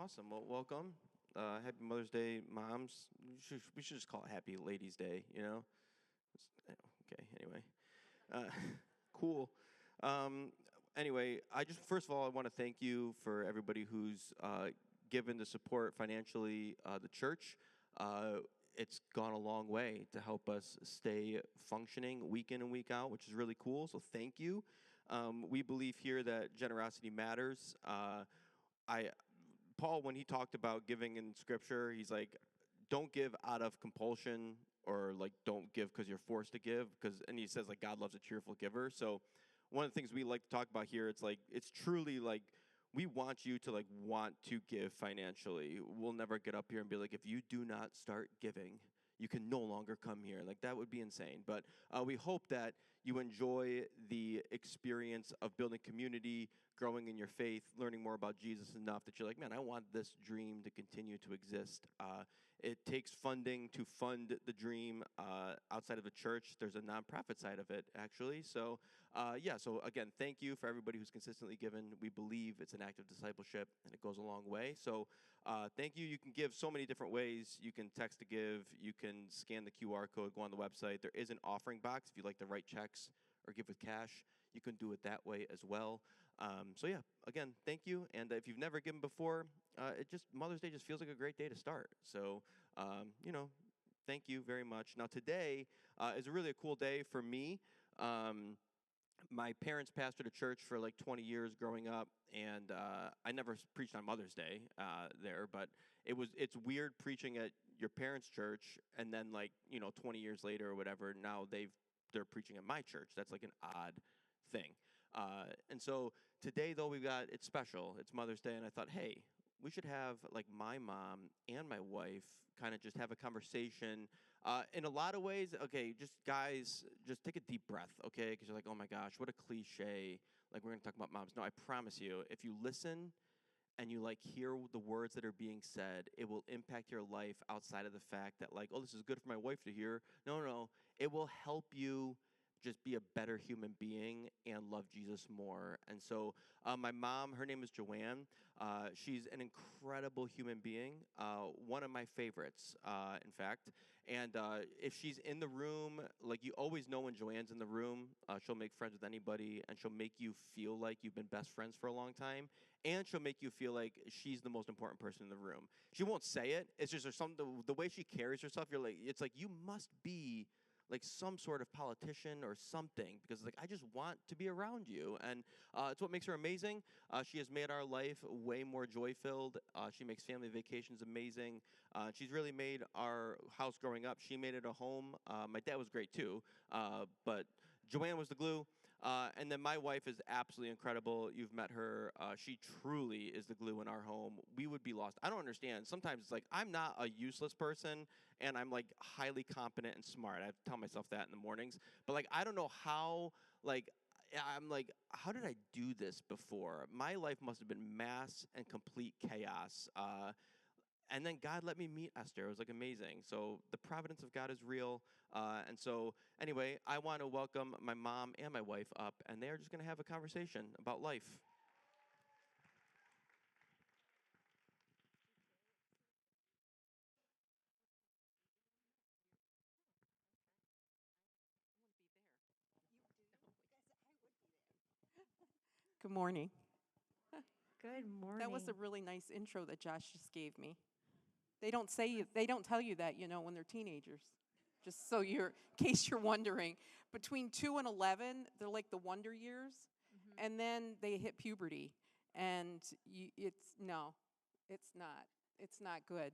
Awesome. Well, welcome. Happy Mother's Day, moms. We should just call it Happy Ladies' Day, you know? Okay, anyway. Uh, cool. Um, anyway, first of all, I want to thank you for everybody who's given to support financially the church. It's gone a long way to help us stay functioning week in and week out, which is really cool. So thank you. We believe here that generosity matters. I Paul, when he talked about giving in Scripture, he's like, don't give out of compulsion or like don't give because you're forced to give. And he says like God loves a cheerful giver. So one of the things we like to talk about here, it's truly like we want you to like want to give financially. We'll never get up here and be like, if you do not start giving, you can no longer come here. Like that would be insane. But we hope that you enjoy the experience of building community, growing in your faith, learning more about Jesus enough that you're like, man, I want this dream to continue to exist. It takes funding to fund the dream outside of the church. There's a nonprofit side of it, actually. So, so again, thank you for everybody who's consistently given. We believe it's an act of discipleship, and it goes a long way. So thank you. You can give so many different ways. You can text to give. You can scan the QR code, go on the website. There is an offering box if you'd like to write checks or give with cash. You can do it that way as well. Again, thank you. And if you've never given before, Mother's Day just feels like a great day to start. So, thank you very much. Now, today is really a cool day for me. My parents pastored a church for like 20 years growing up, and I never preached on Mother's Day there, but it's weird preaching at your parents' church, and then 20 years later or whatever, now they're preaching at my church. That's like an odd thing. And so today, though, it's special. It's Mother's Day, and I thought, hey, we should have like my mom and my wife kind of just have a conversation. In a lot of ways, okay, just guys, just take a deep breath, okay? Because you're like, oh my gosh, what a cliche. Like, we're going to talk about moms. No, I promise you, if you listen and you like hear the words that are being said, it will impact your life outside of the fact that like, oh, this is good for my wife to hear. No, it will help you just be a better human being and love Jesus more. And so my mom, her name is Joann. She's an incredible human being, one of my favorites, in fact. And if she's in the room, like you always know when Joann's in the room, she'll make friends with anybody, and she'll make you feel like you've been best friends for a long time. And she'll make you feel like she's the most important person in the room. She won't say it. It's just the way she carries herself. It's like you must be like some sort of politician or something, because like I just want to be around you, and it's what makes her amazing. She has made our life way more joy-filled. She makes family vacations amazing. She's really made our house growing up. She made it a home. My dad was great too, but Joann was the glue. And then my wife is absolutely incredible. You've met her. She truly is the glue in our home. We would be lost. I don't understand. Sometimes it's like I'm not a useless person, and I'm like highly competent and smart. I tell myself that in the mornings. But like I don't know how. I'm like, how did I do this before? My life must have been mass and complete chaos. And then God let me meet Esther. It was like amazing. So the providence of God is real. And so anyway, I want to welcome my mom and my wife up, and they're just going to have a conversation about life. Good morning. Good morning. That was a really nice intro that Josh just gave me. They don't tell you that, when they're teenagers. Just so in case you're wondering. Between 2 and 11, they're like the wonder years, and then they hit puberty, and it's not good.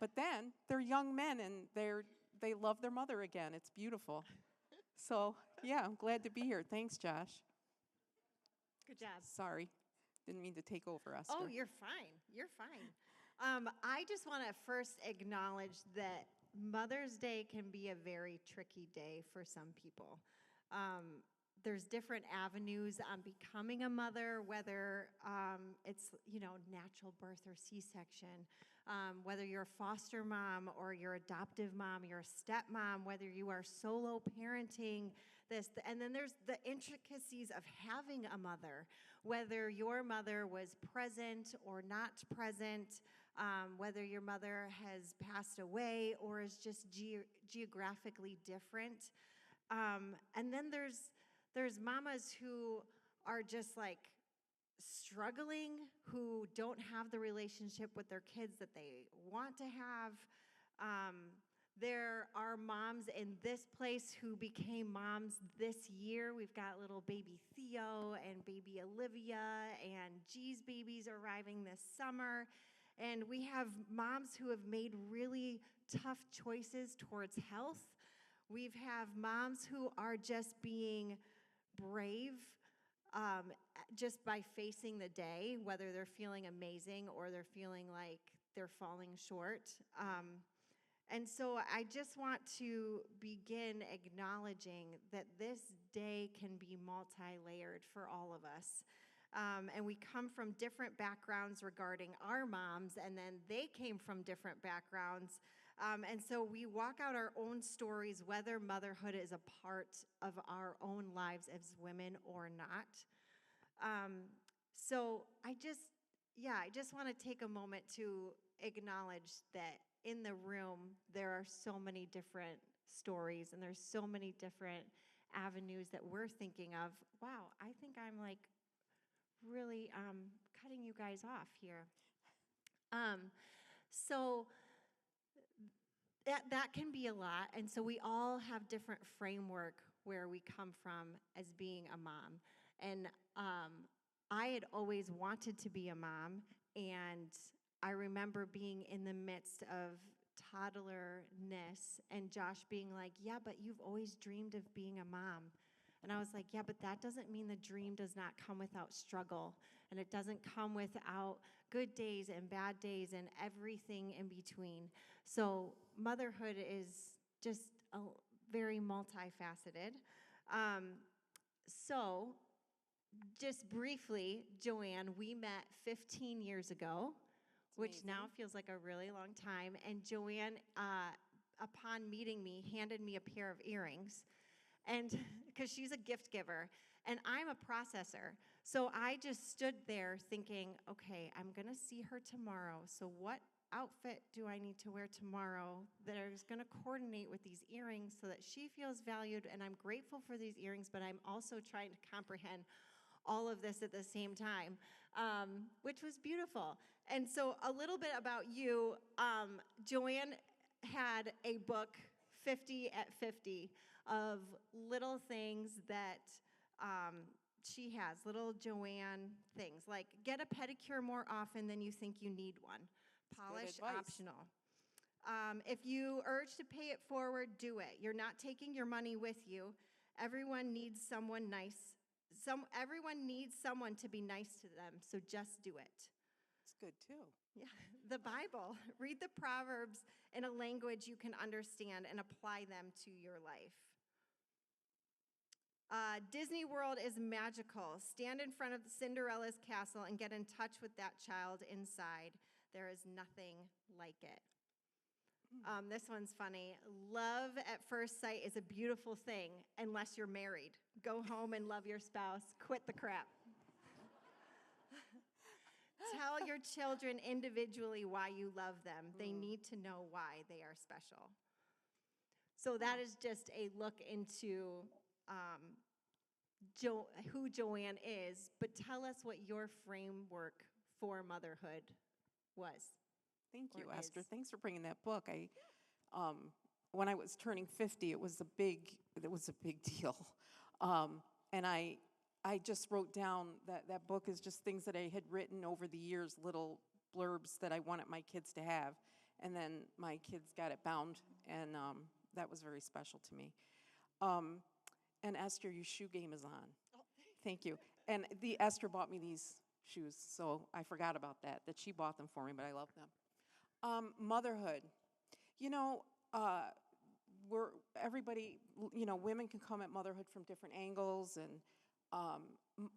But then they're young men, and they love their mother again. It's beautiful. So yeah, I'm glad to be here. Thanks, Josh. Good job. Sorry, didn't mean to take over, Esther. Oh, you're fine. You're fine. I just want to first acknowledge that Mother's Day can be a very tricky day for some people. There's different avenues on becoming a mother, whether it's, natural birth or C-section, whether you're a foster mom or your adoptive mom, you're a stepmom, whether you are solo parenting. this. And then there's the intricacies of having a mother, whether your mother was present or not present, whether your mother has passed away or is just geographically different. And then there's mamas who are just like struggling, who don't have the relationship with their kids that they want to have. There are moms in this place who became moms this year. We've got little baby Theo and baby Olivia, and G's babies arriving this summer. And we have moms who have made really tough choices towards health. We have moms who are just being brave just by facing the day, whether they're feeling amazing or they're feeling like they're falling short. And so I just want to begin acknowledging that this day can be multi-layered for all of us. And we come from different backgrounds regarding our moms, and then they came from different backgrounds. And so we walk out our own stories, whether motherhood is a part of our own lives as women or not. So I just want to take a moment to acknowledge that in the room, there are so many different stories, and there's so many different avenues that we're thinking of. Wow, I think I'm like really cutting you guys off here. So that can be a lot, and so we all have different framework where we come from as being a mom. And I had always wanted to be a mom, and I remember being in the midst of toddlerness and Josh being like, yeah, but you've always dreamed of being a mom. And I was like, yeah, but that doesn't mean the dream does not come without struggle, and it doesn't come without good days and bad days and everything in between. So motherhood is just very multifaceted. So just briefly, Joann, we met 15 years ago, which now feels like a really long time. And Joann, upon meeting me, handed me a pair of earrings, and because she's a gift giver, and I'm a processor. So I just stood there thinking, okay, I'm going to see her tomorrow. So what outfit do I need to wear tomorrow that is going to coordinate with these earrings so that she feels valued? And I'm grateful for these earrings, but I'm also trying to comprehend all of this at the same time, which was beautiful. And so a little bit about you. Joann had a book, 50 at 50, of little things that she has, little Joann things, like get a pedicure more often than you think you need one. Polish optional. If you urge to pay it forward, do it. You're not taking your money with you. Everyone needs someone nice. Everyone needs someone to be nice to them, so just do it. It's good too. Yeah, the Bible. Read the Proverbs in a language you can understand and apply them to your life. Disney World is magical. Stand in front of Cinderella's castle and get in touch with that child inside. There is nothing like it. This one's funny. Love at first sight is a beautiful thing unless you're married. Go home and love your spouse. Quit the crap. Tell your children individually why you love them. They need to know why they are special. So that is just a look into who Joann is, but tell us what your framework for motherhood was. Thank you, Esther. Thanks for bringing that book. When I was turning 50, it was a big deal, and I just wrote down that book is just things that I had written over the years, little blurbs that I wanted my kids to have, and then my kids got it bound, and that was very special to me. And Esther, your shoe game is on. Oh. Thank you. And Esther bought me these shoes, so I forgot about that she bought them for me, but I love them. Motherhood. Everybody, women can come at motherhood from different angles, and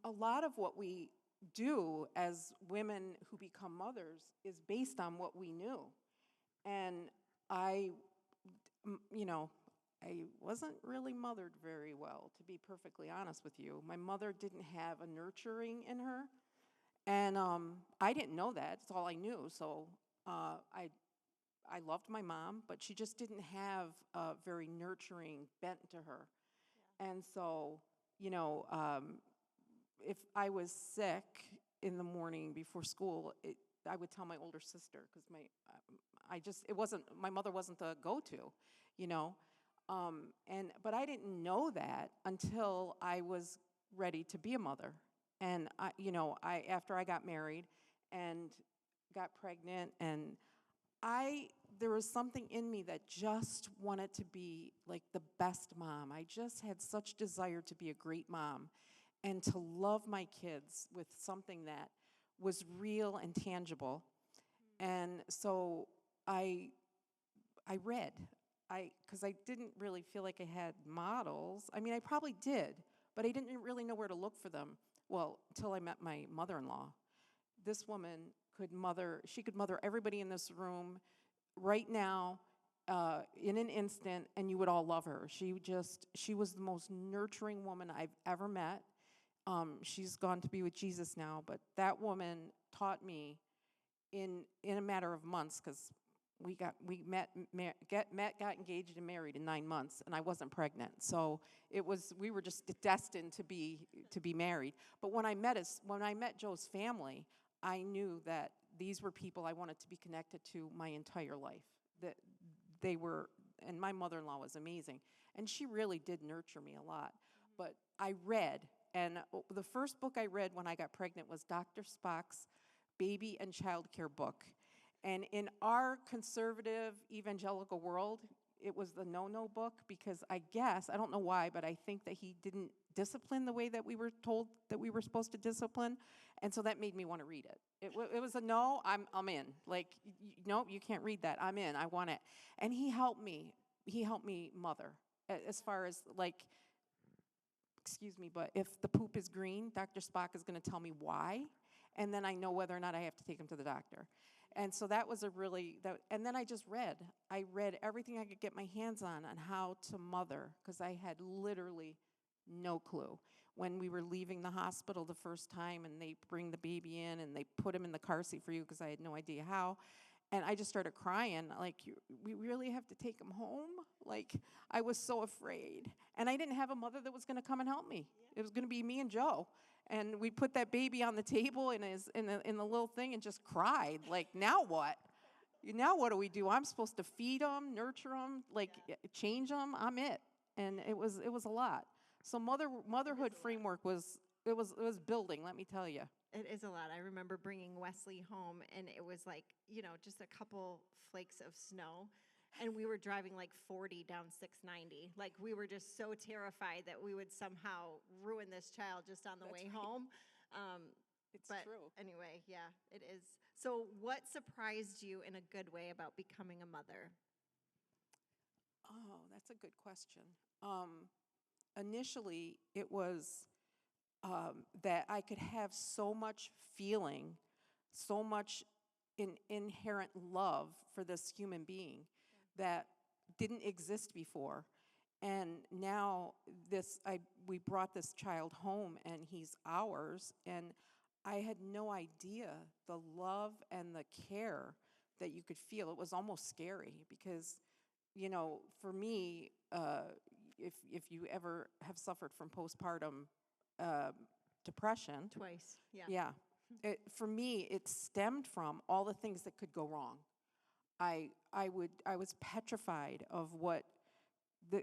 a lot of what we do as women who become mothers is based on what we knew. And I wasn't really mothered very well, to be perfectly honest with you. My mother didn't have a nurturing in her, and I didn't know that. That's all I knew. So I loved my mom, but she just didn't have a very nurturing bent to her. And so, if I was sick in the morning before school, I would tell my older sister because it wasn't, my mother wasn't the go-to, you know. But I didn't know that until I was ready to be a mother. And after I got married and got pregnant, and there was something in me that just wanted to be like the best mom. I just had such desire to be a great mom and to love my kids with something that was real and tangible. And so I read. Because I didn't really feel like I had models. I mean, I probably did, but I didn't really know where to look for them. Well, until I met my mother-in-law. This woman she could mother everybody in this room right now, in an instant, and you would all love her. She was the most nurturing woman I've ever met. She's gone to be with Jesus now, but that woman taught me in a matter of months, because we met, got engaged and married in 9 months, and I wasn't pregnant. So we were just destined to be married. But when I met Joe's family, I knew that these were people I wanted to be connected to my entire life. That they were, and my mother-in-law was amazing, and she really did nurture me a lot. But I read, and the first book I read when I got pregnant was Dr. Spock's baby and child care book. And in our conservative evangelical world, it was the no-no book, because I don't know why, but I think that he didn't discipline the way that we were told that we were supposed to discipline. And so that made me want to read it. It was a no, I'm in. Like, nope, you can't read that. I'm in. I want it. And he helped me. He helped me mother, as far as, like, excuse me, but if the poop is green, Dr. Spock is going to tell me why, and then I know whether or not I have to take him to the doctor. And so that was and then I just read. I read everything I could get my hands on how to mother, because I had literally no clue. When we were leaving the hospital the first time, and they bring the baby in, and they put him in the car seat for you, because I had no idea how. And I just started crying, like, we really have to take him home? Like, I was so afraid. And I didn't have a mother that was going to come and help me. It was going to be me and Joe. And we put that baby on the table in the little thing and just cried. Like, now what? Now what do we do? I'm supposed to feed him, nurture him, like, change him. I'm it. And it was a lot. So motherhood framework was building, let me tell you. It is a lot. I remember bringing Wesley home, and it was like, just a couple flakes of snow. And we were driving like 40 down 690. Like, we were just so terrified that we would somehow ruin this child just on the way home. It's but true. Anyway, yeah, it is. So what surprised you in a good way about becoming a mother? Oh, that's a good question. Initially, it was that I could have so much feeling, so much inherent love for this human being that didn't exist before. And now we brought this child home, and he's ours, and I had no idea the love and the care that you could feel. It was almost scary, because, for me, if you ever have suffered from postpartum depression. Twice, yeah. Yeah. For me, it stemmed from all the things that could go wrong. I was petrified of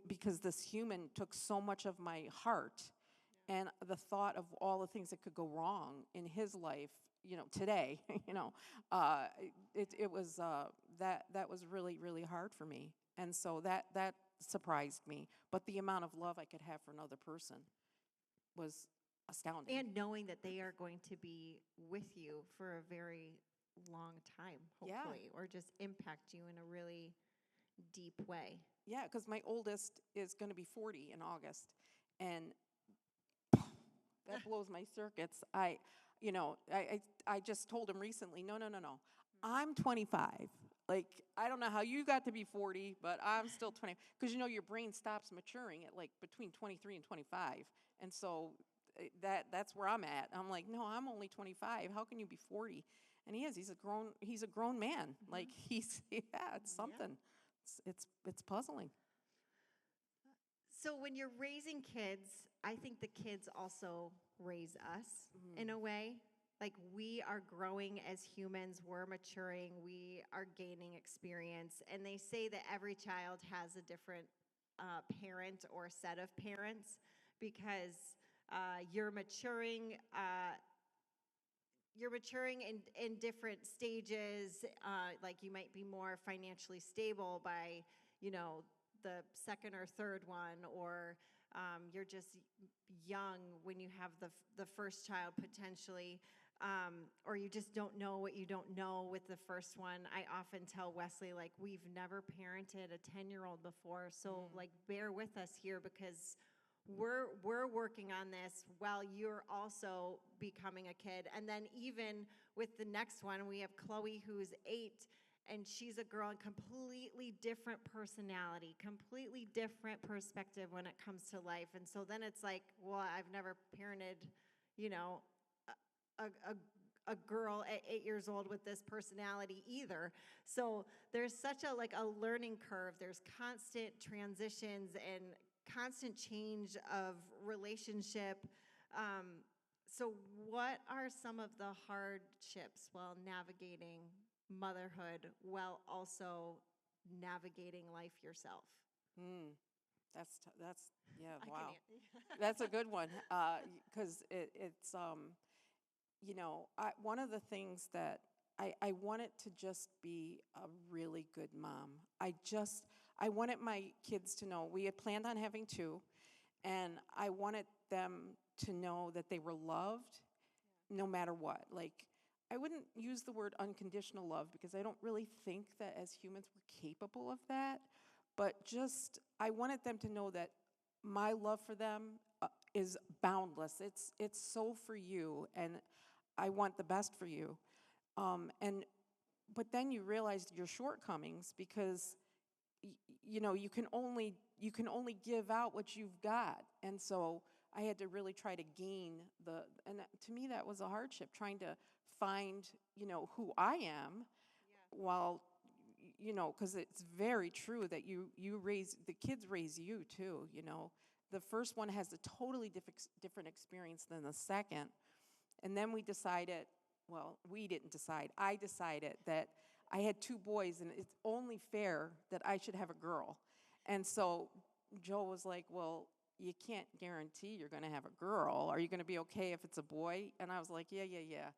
because this human took so much of my heart, and the thought of all the things that could go wrong in his life, today, it was that was really, really hard for me. And so that surprised me. But the amount of love I could have for another person was astounding. And knowing that they are going to be with you for a very long time, hopefully, or just impact you in a really deep way. Yeah, because my oldest is going to be 40 in August, and that blows my circuits. I just told him recently, no. I'm 25. Like, I don't know how you got to be 40, but I'm still 20. Because, your brain stops maturing at, like, between 23 and 25. And so that's where I'm at. I'm like, no, I'm only 25. How can you be 40? And he is. He's a grown man. Like, it's something. It's puzzling. So when you're raising kids, I think the kids also raise us in a way. Like, we are growing as humans, we're maturing, we are gaining experience. And they say that every child has a different parent or set of parents because you're maturing. You're maturing in different stages. Like, you might be more financially stable by, the second or third one, or you're just young when you have the first child potentially, or you just don't know what you don't know with the first one. I often tell Wesley, like, we've never parented a 10-year-old before, so like, bear with us here because we're working on this while you're also becoming a kid. And then even with the next one, we have Chloe, who's 8, and she's a girl, and completely different personality, completely different perspective when it comes to life. And so then it's like, well, I've never parented, a girl at 8 years old with this personality either. So there's such a learning curve. There's constant transitions and constant change of relationship. So what are some of the hardships while navigating motherhood while also navigating life yourself? That's wow. That's a good one, because it's one of the things that I want it to just be a really good mom. I wanted my kids to know, we had planned on having 2, and I wanted them to know that they were loved no matter what. Like, I wouldn't use the word unconditional love because I don't really think that as humans we're capable of that, but I wanted them to know that my love for them is boundless. It's so for you, and I want the best for you. But then you realize your shortcomings because you can only give out what you've got. And so I had to really try to gain to me that was a hardship, trying to find, who I am, while, because it's very true that the kids raise you too, The first one has a totally different experience than the second. And then we decided, I decided that I had 2 boys, and it's only fair that I should have a girl. And so Joe was like, well, you can't guarantee you're going to have a girl. Are you going to be okay if it's a boy? And I was like, yeah.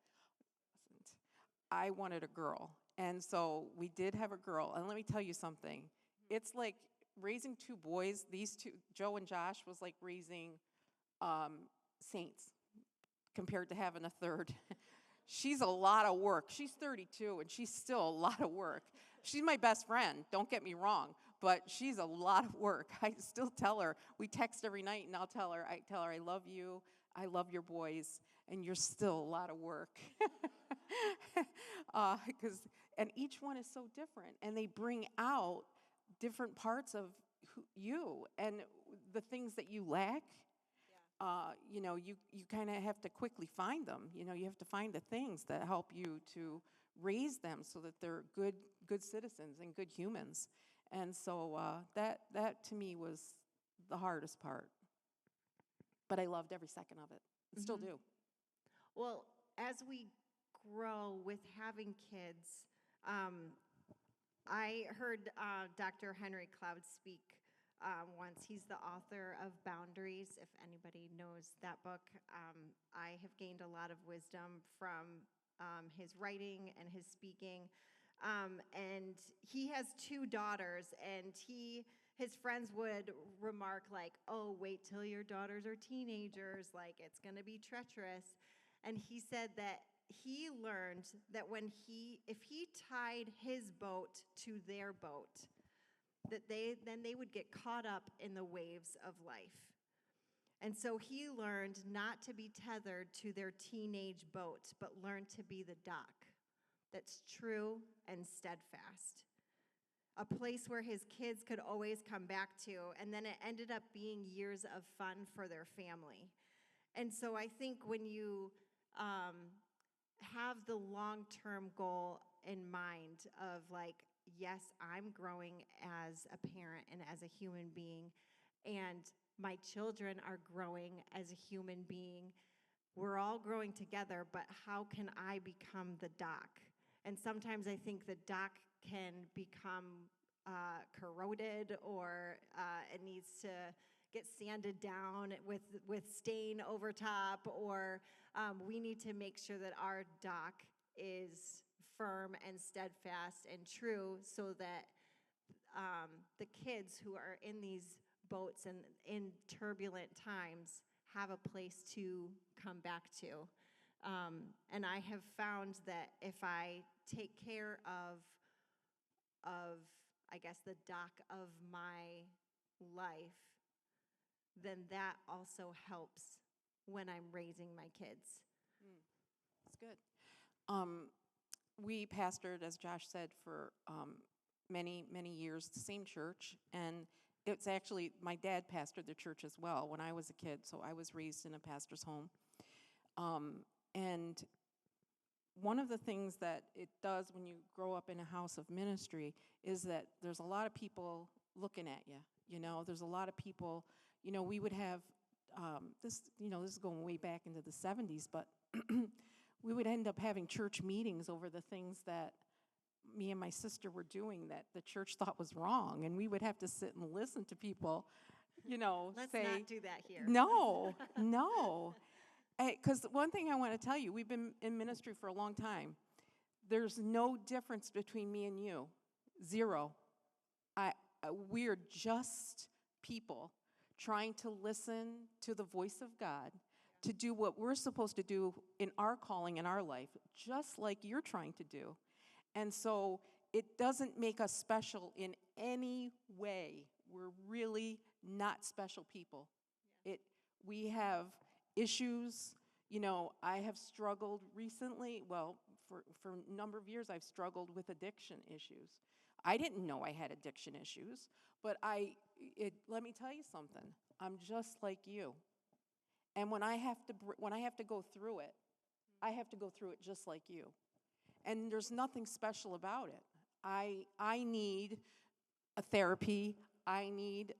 I wanted a girl. And so we did have a girl. And let me tell you something. It's like raising 2 boys. These 2, Joe and Josh, was like raising saints compared to having a third. She's a lot of work. She's 32, and she's still a lot of work. She's my best friend, don't get me wrong, but she's a lot of work. I still tell her, we text every night, and I tell her, I love you, I love your boys, and you're still a lot of work. And each one is so different, and they bring out different parts of you and the things that you lack. You kind of have to quickly find them. You have to find the things that help you to raise them so that they're good citizens and good humans. And so that to me was the hardest part. But I loved every second of it. Still do. Well, as we grow with having kids, I heard Dr. Henry Cloud speak once. He's the author of Boundaries, if anybody knows that book. I have gained a lot of wisdom from his writing and his speaking. And he has 2 daughters, and his friends would remark like, oh, wait till your daughters are teenagers, like it's going to be treacherous. And he said that he learned that if he tied his boat to their boat, that they would get caught up in the waves of life. And so he learned not to be tethered to their teenage boat, but learn to be the dock that's true and steadfast. a place where his kids could always come back to. And then it ended up being years of fun for their family. And so I think when you have the long-term goal in mind of like, yes, I'm growing as a parent and as a human being, and my children are growing as a human being. We're all growing together, but how can I become the dock? And sometimes I think the dock can become corroded, or it needs to get sanded down with stain over top, or we need to make sure that our dock is firm and steadfast and true, so that the kids who are in these boats and in turbulent times have a place to come back to. And I have found that if I take care of, I guess, the dock of my life, then that also helps when I'm raising my kids. That's good. We pastored, as Josh said, for many, many years, the same church. And it's actually, my dad pastored the church as well when I was a kid, so I was raised in a pastor's home. And one of the things that it does when you grow up in a house of ministry is that there's a lot of people looking at you. There's a lot of people, we would have this is going way back into the 70s, but we would end up having church meetings over the things that me and my sister were doing that the church thought was wrong, and we would have to sit and listen to people, Let's say, not do that here. no, no. Because one thing I want to tell you, we've been in ministry for a long time. There's no difference between me and you. Zero. We're just people trying to listen to the voice of God, to do what we're supposed to do in our calling in our life, just like you're trying to do. And so it doesn't make us special in any way. We're really not special people. We have issues. I have struggled recently. Well, for a number of years, I've struggled with addiction issues. I didn't know I had addiction issues, but let me tell you something. I'm just like you. And when I have to go through it, I have to go through it just like you. And there's nothing special about it. I need a therapy. I need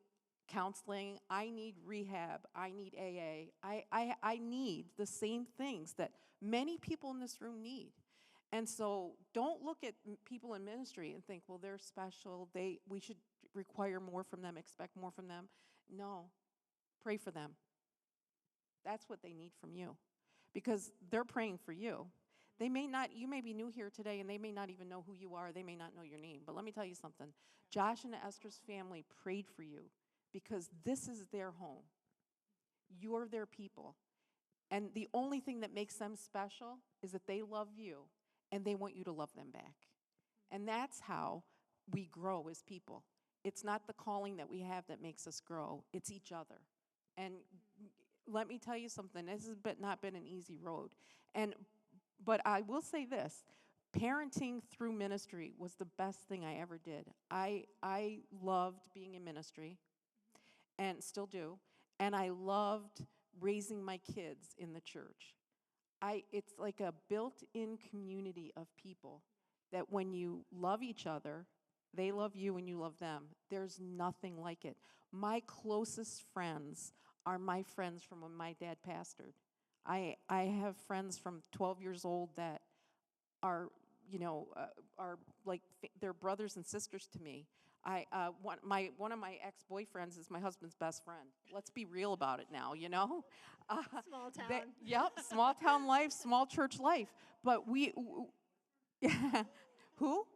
counseling. I need rehab. I need AA. I need the same things that many people in this room need. And so don't look at people in ministry and think, well, they're special. We should require more from them, expect more from them. No, pray for them. That's what they need from you, because they're praying for you. You may be new here today, and they may not even know who you are. They may not know your name. But let me tell you something. Josh and Esther's family prayed for you because this is their home. You're their people. And the only thing that makes them special is that they love you, and they want you to love them back. And that's how we grow as people. It's not the calling that we have that makes us grow. It's each other. And let me tell you something. This has not been an easy road. But I will say this. Parenting through ministry was the best thing I ever did. I loved being in ministry, and still do. And I loved raising my kids in the church. It's like a built-in community of people that when you love each other, they love you and you love them. There's nothing like it. My closest friends are my friends from when my dad pastored. I have friends from 12 years old that are like they're brothers and sisters to me. One of my ex-boyfriends is my husband's best friend. Let's be real about it now, Small town. Yep, small town life, small church life. But who?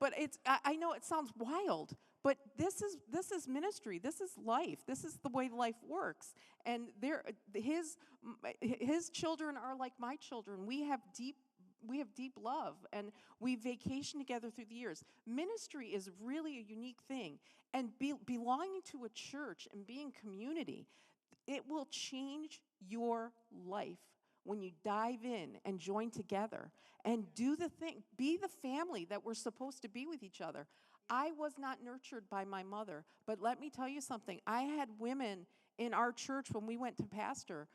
But I know it sounds wild, but this is ministry. This is life. This is the way life works. And his children are like my children. We have deep love, and we vacation together through the years. Ministry is really a unique thing, and belonging to a church and being community, it will change your life when you dive in and join together and do the thing, be the family that we're supposed to be with each other. I was not nurtured by my mother, but let me tell you something. I had women in our church when we went to pastor,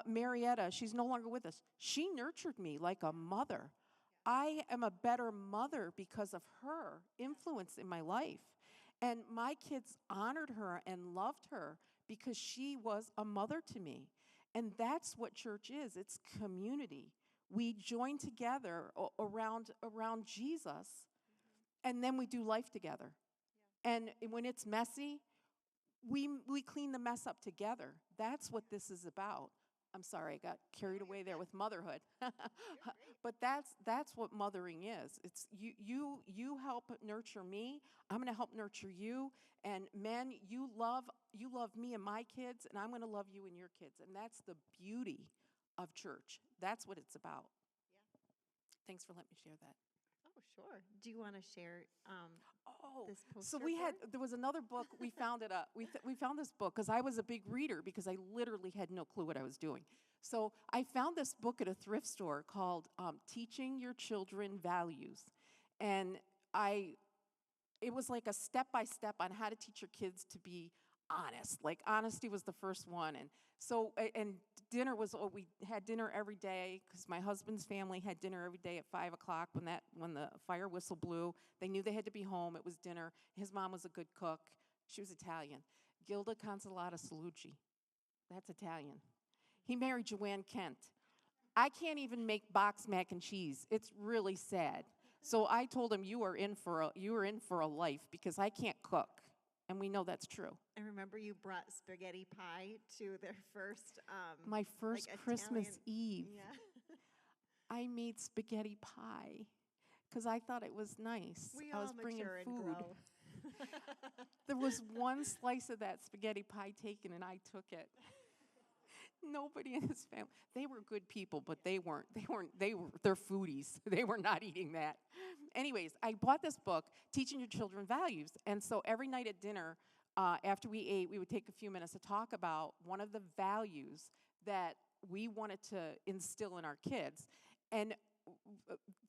Marietta, she's no longer with us. She nurtured me like a mother. I am a better mother because of her influence in my life. And my kids honored her and loved her because she was a mother to me. And that's what church is. It's community. We join together around Jesus, and then we do life together. And when it's messy, we clean the mess up together. That's what this is about. I'm sorry, I got carried away there with motherhood. But that's what mothering is. It's you help nurture me. I'm going to help nurture you. And men, you love me and my kids, and I'm going to love you and your kids. And that's the beauty of church. That's what it's about. Yeah. Thanks for letting me share that. Oh, sure. Do you want to share this poster so board? there was another book, we found it up. We found this book because I was a big reader because I literally had no clue what I was doing. So I found this book at a thrift store called Teaching Your Children Values. And it was like a step-by-step on how to teach your kids to be honest. Like honesty was the first one. And so, and dinner was, we had dinner every day because my husband's family had dinner every day at 5 o'clock when the fire whistle blew. They knew they had to be home. It was dinner. His mom was a good cook. She was Italian. Gilda Consolata Salucci. That's Italian. He married Joann Kent. I can't even make box mac and cheese. It's really sad. So I told him, you are in for a life because I can't cook. And we know that's true. I remember you brought spaghetti pie to their first my first like Christmas Italian, Eve. Yeah. I made spaghetti pie because I thought it was nice. We I was all bringing mature and food. grow. There was one slice of that spaghetti pie taken, and I took it. Nobody in his family. They were good people, but they're foodies. They were not eating that. Anyways, I bought this book, Teaching Your Children Values. And so every night at dinner, after we ate, we would take a few minutes to talk about one of the values that we wanted to instill in our kids. And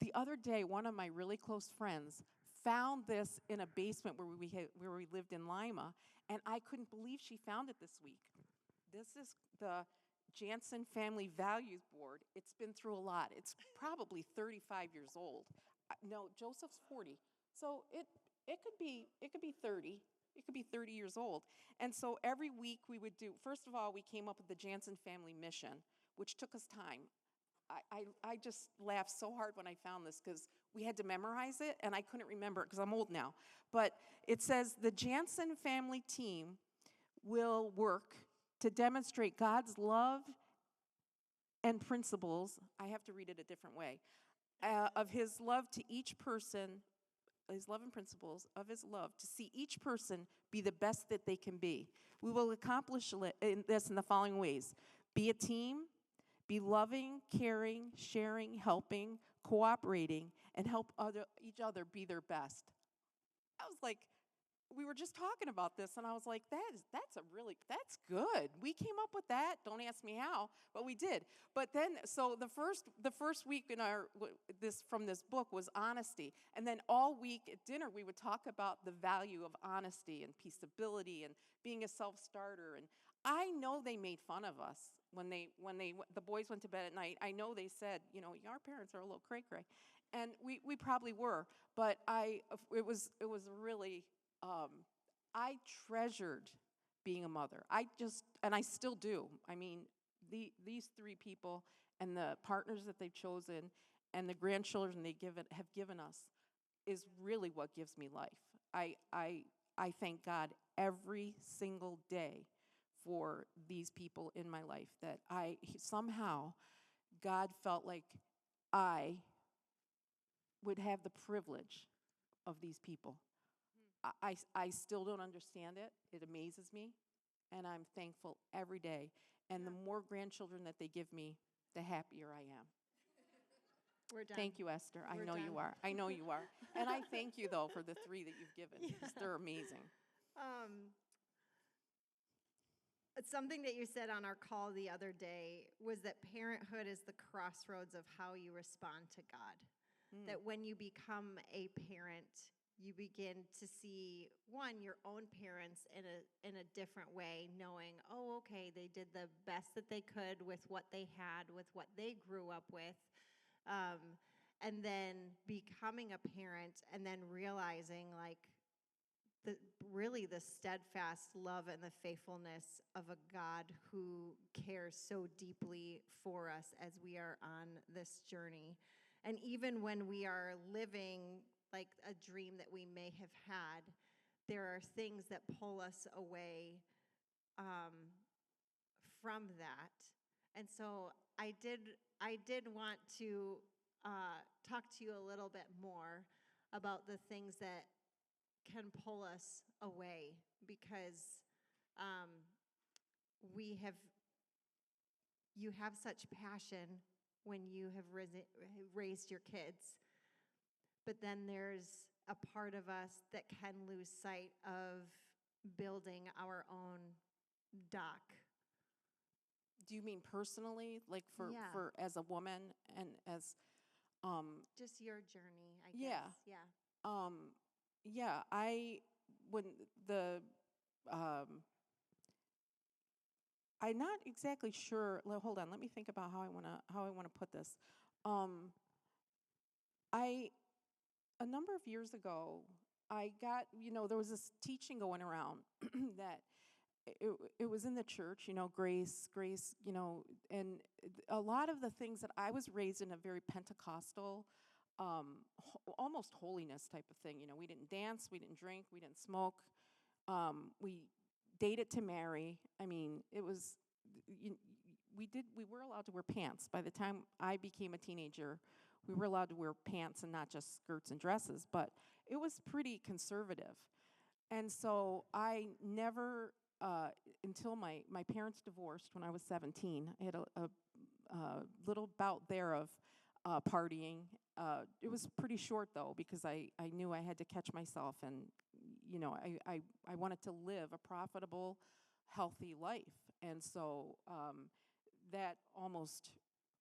the other day, one of my really close friends found this in a basement where we lived in Lima, and I couldn't believe she found it this week. This is the Jansen Family Values Board. It's been through a lot. It's probably 35 years old. No, Joseph's 40. So it could be 30. It could be 30 years old. And so every week we would do, first of all, we came up with the Jansen Family Mission, which took us time. I just laughed so hard when I found this because we had to memorize it, and I couldn't remember it because I'm old now. But it says the Jansen family team will work to demonstrate God's love and principles. I have to read it a different way. Of his love to each person, his love and principles of his love, to see each person be the best that they can be. We will accomplish this in the following ways. Be a team, be loving, caring, sharing, helping, cooperating, and help each other be their best. I was like, we were just talking about this, and I was like, that's good. We came up with that. Don't ask me how, but we did. But then, so the first week in from this book was honesty, and then all week at dinner we would talk about the value of honesty and peaceability and being a self-starter. And I know they made fun of us when the boys went to bed at night. I know they said, our parents are a little cray-cray, and we probably were. But it was really. I treasured being a mother. And I still do. I mean, these three people and the partners that they've chosen and the grandchildren have given us is really what gives me life. I thank God every single day for these people in my life that somehow God felt like I would have the privilege of these people. I still don't understand it. It amazes me, and I'm thankful every day. And the more grandchildren that they give me, the happier I am. We're done. Thank you, Esther. We're I know done. you are. I know you are. And I thank you, though, for the 3 that you've given, because they're amazing. Something that you said on our call the other day was that parenthood is the crossroads of how you respond to God. That when you become a parent, you begin to see, one, your own parents in a different way, knowing, oh, okay, they did the best that they could with what they had, with what they grew up with. And then becoming a parent and then realizing, like, really the steadfast love and the faithfulness of a God who cares so deeply for us as we are on this journey. And even when we are living like a dream that we may have had, there are things that pull us away from that. And so I did want to talk to you a little bit more about the things that can pull us away, because you have such passion when you have raised your kids, but then there's a part of us that can lose sight of building our own dock. Do you mean personally, like Yeah. for as a woman and as Just your journey, I yeah. guess. Yeah. Yeah, I when the I'm not exactly sure. Hold on, let me think about how I wanna put this. Um, I a number of years ago, I got there was this teaching going around that it was in the church, grace, and a lot of the things that I was raised in a very Pentecostal, almost holiness type of thing. We didn't dance, we didn't drink, we didn't smoke. We dated to marry. I mean, it was you, we were allowed to wear pants. By the time I became a teenager, we were allowed to wear pants and not just skirts and dresses, but it was pretty conservative. And so I never, until my parents divorced when I was 17, I had a little bout there of partying. It was pretty short, though, because I knew I had to catch myself, and I wanted to live a profitable, healthy life. And so that almost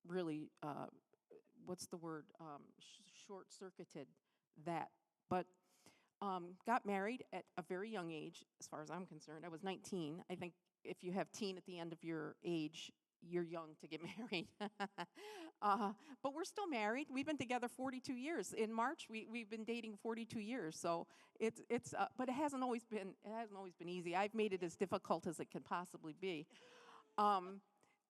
really, what's the word, short-circuited that. But got married at a very young age, as far as I'm concerned. I was 19. I think if you have teen at the end of your age, you're young to get married. But we're still married. We've been together 42 years. In March, we've been dating 42 years. So but it hasn't always been easy. I've made it as difficult as it can possibly be.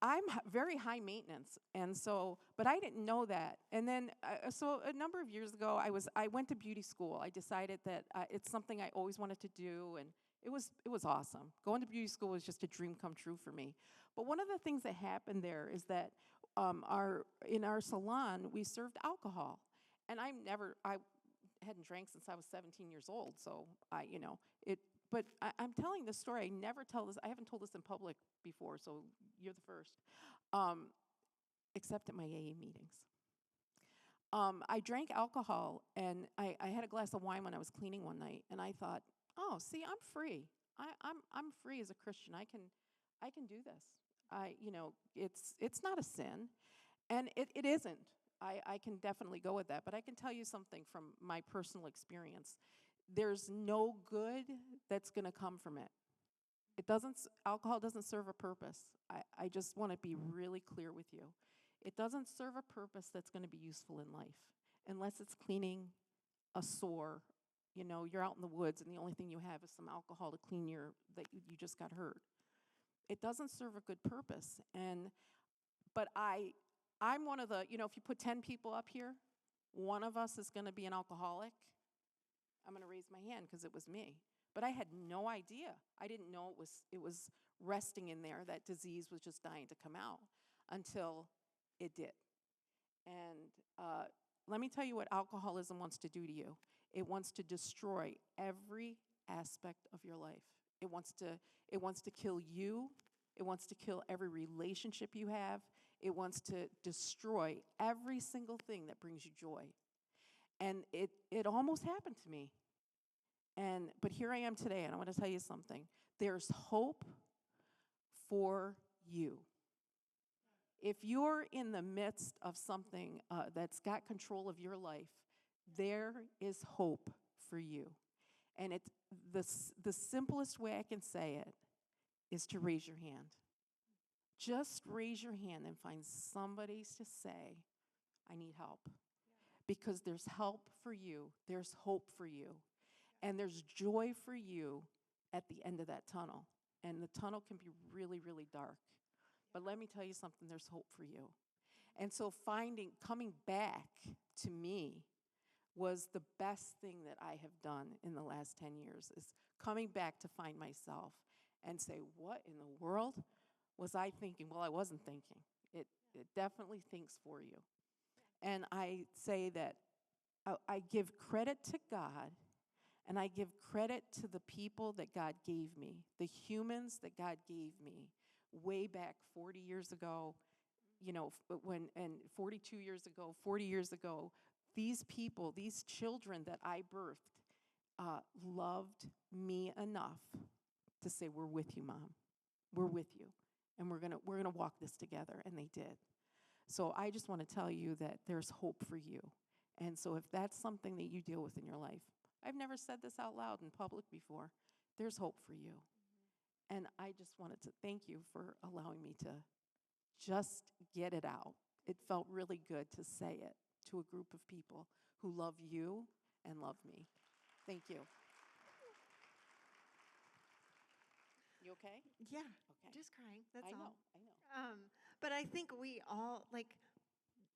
I'm very high maintenance, and so, but I didn't know that. And then, so a number of years ago, I went to beauty school. I decided that it's something I always wanted to do, and it was awesome. Going to beauty school was just a dream come true for me. But one of the things that happened there is that in our salon we served alcohol, and I hadn't drank since I was 17 years old. So it. But I'm telling this story. I never tell this. I haven't told this in public before, so you're the first, except at my AA meetings. I drank alcohol, and I had a glass of wine when I was cleaning one night, and I thought, oh, see, I'm free. I'm free as a Christian. I can do this. It's not a sin, and it isn't. I can definitely go with that, but I can tell you something from my personal experience. There's no good that's going to come from it. Alcohol doesn't serve a purpose. I just want to be really clear with you. It doesn't serve a purpose that's going to be useful in life, unless it's cleaning a sore. You're out in the woods and the only thing you have is some alcohol to clean that you just got hurt. It doesn't serve a good purpose. But I'm one of the, if you put 10 people up here, one of us is going to be an alcoholic. I'm going to raise my hand because it was me. But I had no idea. I didn't know it was resting in there. That disease was just dying to come out until it did. And let me tell you what alcoholism wants to do to you. It wants to destroy every aspect of your life. It wants to kill you. It wants to kill every relationship you have. It wants to destroy every single thing that brings you joy. And it almost happened to me. But here I am today, and I want to tell you something. There's hope for you. If you're in the midst of something that's got control of your life, there is hope for you. And it's the simplest way I can say it is to raise your hand. Just raise your hand and find somebody to say, I need help. Because there's help for you, there's hope for you, and there's joy for you at the end of that tunnel. And the tunnel can be really, really dark. But let me tell you something, there's hope for you. And so coming back to me was the best thing that I have done in the last 10 years, is coming back to find myself and say, what in the world was I thinking? Well, I wasn't thinking. It definitely thinks for you. And I say that I give credit to God, and I give credit to the people that God gave me, the humans that God gave me way back 40 years ago, and 42 years ago, 40 years ago. These people, these children that I birthed, loved me enough to say, we're with you, Mom. We're with you. And we're gonna walk this together. And they did. So I just want to tell you that there's hope for you. And so if that's something that you deal with in your life, I've never said this out loud in public before, there's hope for you. And I just wanted to thank you for allowing me to just get it out. It felt really good to say it to a group of people who love you and love me. Thank you. You okay? Yeah, Okay. just crying. That's I all. know. But I think we all,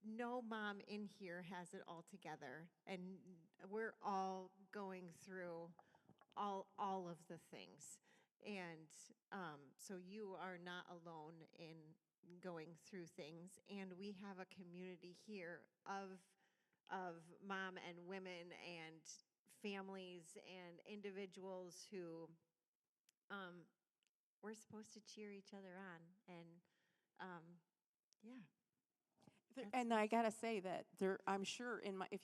no mom in here has it all together, and we're all going through all of the things. And so you are not alone in going through things, and we have a community here of mom and women and families and individuals who we're supposed to cheer each other on. And yeah. And I gotta say that I'm sure if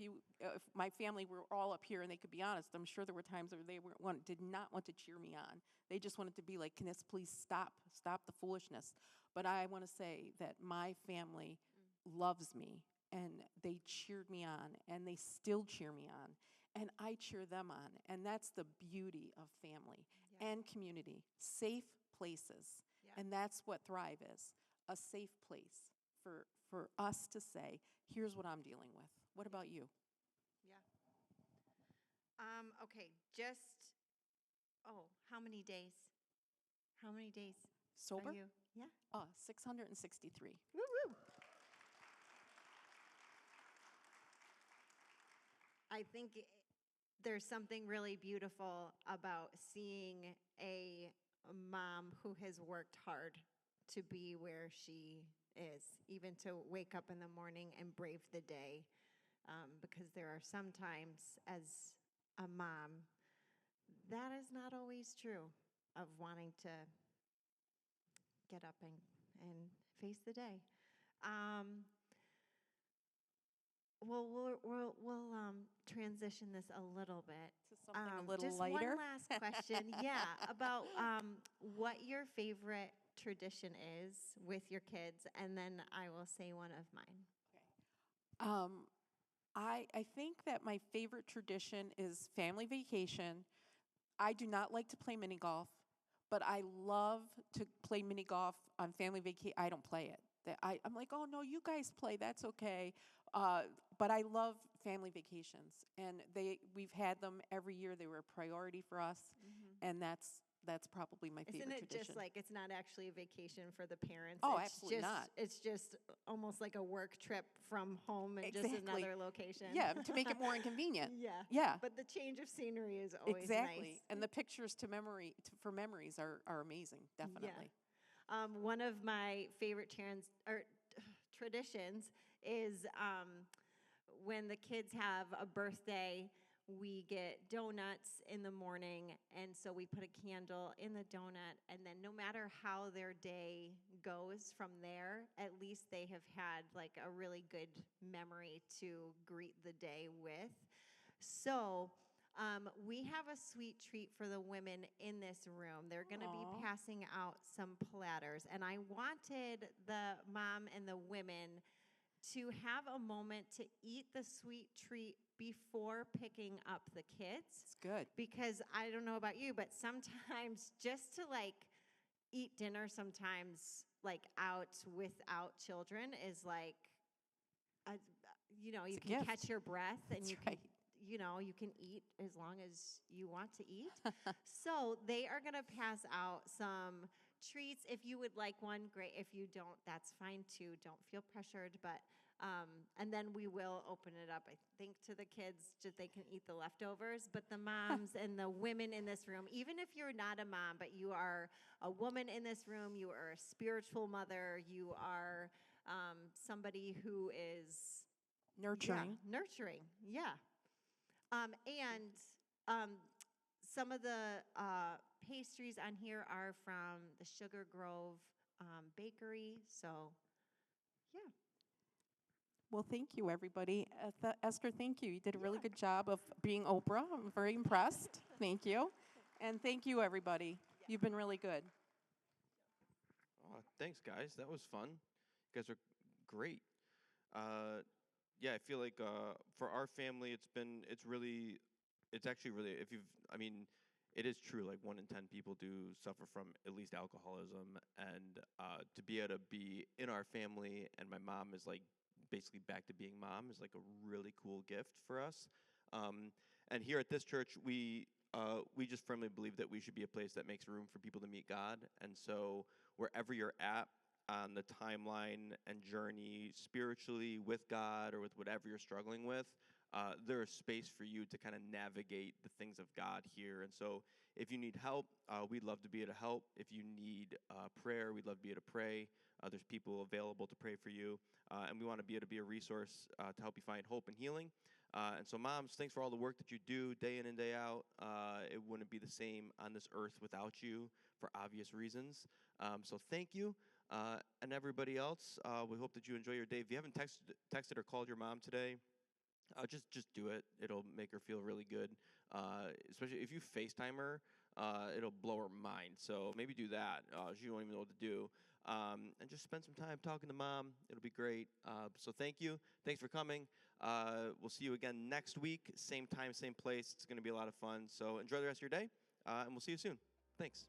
my family were all up here and they could be honest, I'm sure there were times where they did not want to cheer me on. They just wanted to be like, can this please stop the foolishness? But I want to say that my family loves me, and they cheered me on, and they still cheer me on, and I cheer them on. And that's the beauty of family and community, safe places. Yeah. And that's what Thrive is, a safe place for us to say, here's what I'm dealing with. What about you? Yeah. Okay, how many days? How many days Sober? are you? Yeah. 663. Woo woo. I think there's something really beautiful about seeing a mom who has worked hard to be where she is, even to wake up in the morning and brave the day. Because there are some times as a mom, that is not always true, of wanting to get up and face the day. We'll transition this a little bit To something a little just lighter. one last question, about what your favorite tradition is with your kids, and then I will say one of mine. I think that my favorite tradition is family vacation. I do not like to play mini golf, but I love to play mini golf on family vacation. I don't play it. I'm like, oh no, you guys play. That's okay. But I love family vacations, and we've had them every year. They were a priority for us, and that's probably my favorite Isn't it tradition. just like it's not actually a vacation for the parents? Oh, it's absolutely just, not. It's just almost like a work trip from home and just Exactly. another location. Yeah, to make it more inconvenient. Yeah. Yeah. But the change of scenery is always Exactly. nice. And the pictures for memories are amazing, definitely. Yeah. One of my favorite traditions is when the kids have a birthday, we get donuts in the morning, and so we put a candle in the donut, and then no matter how their day goes from there, at least they have had like a really good memory to greet the day with. So We have a sweet treat for the women in this room. They're going to be Aw. passing out some platters, and I wanted the mom and the women to have a moment to eat the sweet treat before picking up the kids. It's good. Because I don't know about you, but sometimes just to like eat dinner sometimes like out without children is like a, you know, you It's a can gift. catch your breath and That's you right. can, you know, you can eat as long as you want to eat. So they are going to pass out some treats. If you would like one, great. If you don't, that's fine too. Don't feel pressured, but and then we will open it up, I think, to the kids, just they can eat the leftovers. But the moms and the women in this room, even if you're not a mom, but you are a woman in this room, you are a spiritual mother, you are somebody who is Nurturing. yeah, nurturing, yeah. And some of the pastries on here are from the Sugar Grove Bakery. So, yeah. Well, thank you, everybody. Esther, thank you. You did a really Yeah. good job of being Oprah. I'm very impressed. Thank you. And thank you, everybody. You've been really good. Thanks, guys. That was fun. You guys are great. Yeah, I feel like for our family, it's actually really, if you've, I mean, it is true. Like 1 in 10 people do suffer from at least alcoholism, and to be able to be in our family, and my mom is like basically back to being mom is like a really cool gift for us. And here at this church, we just firmly believe that we should be a place that makes room for people to meet God, and so wherever you're at on the timeline and journey spiritually with God or with whatever you're struggling with, there is space for you to kind of navigate the things of God here. And so if you need help, we'd love to be able to help. If you need prayer, we'd love to be able to pray. There's people available to pray for you. And we want to be able to be a resource to help you find hope and healing. And so, moms, thanks for all the work that you do day in and day out. It wouldn't be the same on this earth without you for obvious reasons. So thank you. And everybody else, we hope that you enjoy your day. If you haven't texted or called your mom today, just do it. It'll make her feel really good. Especially if you FaceTime her, it'll blow her mind. So maybe do that. She won't even know what to do. And just spend some time talking to mom. It'll be great. So thank you. Thanks for coming. We'll see you again next week. Same time, same place. It's going to be a lot of fun. So enjoy the rest of your day, and we'll see you soon. Thanks.